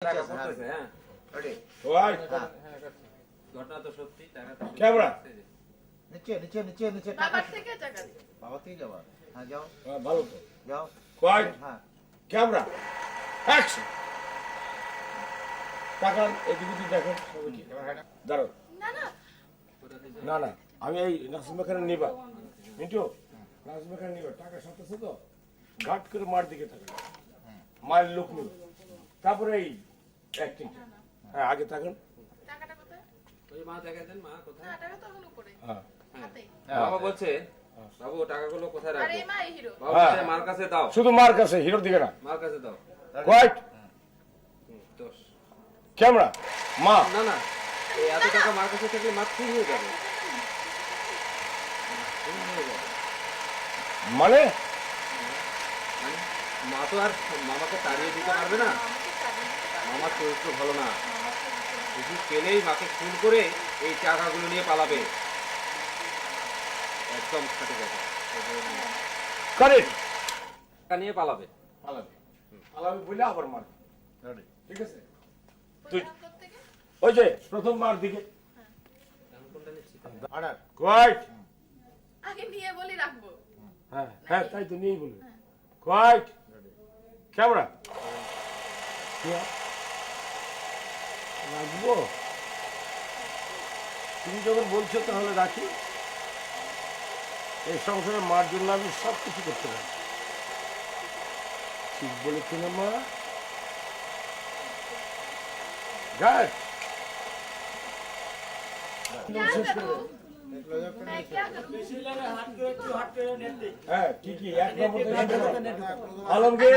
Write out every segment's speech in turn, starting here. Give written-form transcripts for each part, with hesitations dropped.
টাকা পড়তেছে, হ্যাঁ। রেডি রাইট ঘটনা তো সত্যি, টাকা তো সত্যি। ক্যামেরা নিচে নিচে নিচে নিচে বাবার থেকে টাকা দিই। বাবা থেকে যাবা হ্যাঁ যাও ভালো তো যাও রাইট হ্যাঁ ক্যামেরা অ্যাকশন তাকান এদিকে দিকে দেখেন সবাই কি দাঁড়াও না না না না আমি এই নাসিমা খানের নিবা মিন্টু নাসিমা খানের নিবা টাকা সাথে আছে তো ঘাট করে মার দিকে থাকেন মায়ের লোক নিব তারপরে এই অ্যাক্টিং হ্যাঁ আগে থাকেন টাকাটা কোথায়? ওই মা দেখা দেন, মা কোথায়? না টাকা তো এখন উপরে হ্যাঁ হাতে। বাবা বলছে, বাবু টাকাগুলো কোথায় আর রাখবো? এই মা এই হিরো। বাবা বলছে, মার কাছে দাও, শুধু মার কাছে হিরোর দিকে না মার কাছে দাও। রাইট দোষ। ক্যামেরা মা না না, এই এত টাকা মার কাছে থাকলে মা ঠিক হয়ে যাবে। ঠিক হয়ে যাবে। মানে মানে মা তো আর মামাকে তাড়িয়ে দিতে পারবে না। আমাকে চাবি দিতে পারবে। মামার চরিত্র ভালো না। মামার চরিত্র। শুধু পেলেই মাকে খুন করে এই টাকাগুলো নিয়ে পালাবে। একদম খাঁটি কথা। কারেক্ট টাকা নিয়ে পালাবে। পালাবে পালাবে বলে আবার মারবে রেডি ঠিক আছে তুই প্রথম হাত থেকে? ওই যে প্রথম মার দিকে এখন কোনটা নিচ্ছি? অর্ডার রাইট আগে নিয়ে বলি রাখবো। হ্যাঁ হ্যাঁ তাই তো নিয়েই বলবে রাইট ক্যামেরা রাখবো তুমি যখন বলছো তাহলে রাখি এই সংসারে মার জন্য আমি সব কিছু করতে পারি ঠিক বলেছো না মা গাছ क्या करूं? मैं क्या करूं? হ্যাঁ কি কি এক নম্বর থেকে শুরু করো। আলমগীর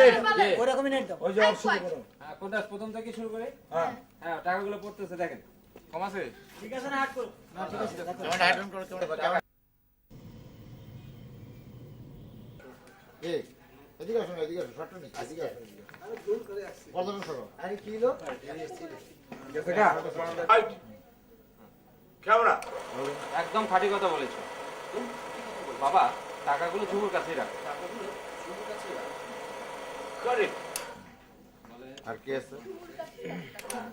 ওই যে শুরু করো হ্যাঁ, কোনটা প্রথম থেকে শুরু করে? হ্যাঁ হ্যাঁ, টাকাগুলো পড়তেছে দেখেন। কম আছে? ক্যামেরা হাইড অন করো ক্যামেরা এই এদিকে আসুন এদিকে আসুন শর্ট নিচে এদিকে আসুন কতজন সরো আরে কি লো গেছে গা? রাইট ক্যামেরা একদম খাঁটি কথা বলেছো। বাবা, টাকাগুলো ঝুমুর কাছেই রাখো। কারেক্ট আর কি আছে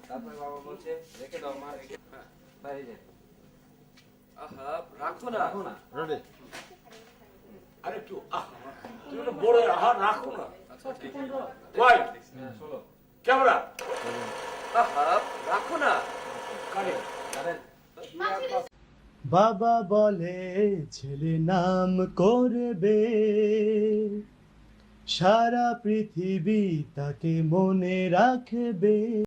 তারপরে বাবা বলছে, রেখে দাও মা, রেখে তাই এই যে। আহা, রাখো না, রাখো না। রেডি আরেকটু তুমি তো বড় আহার রাখো না রাইট হ্যাঁ, শোনো। ক্যামেরা আহা, রাখো না। কারেক্ট জানেন, মাঝিরে বাবা বলে ছেলে নাম করবে সারা পৃথিবী তাকে মনে রাখবে।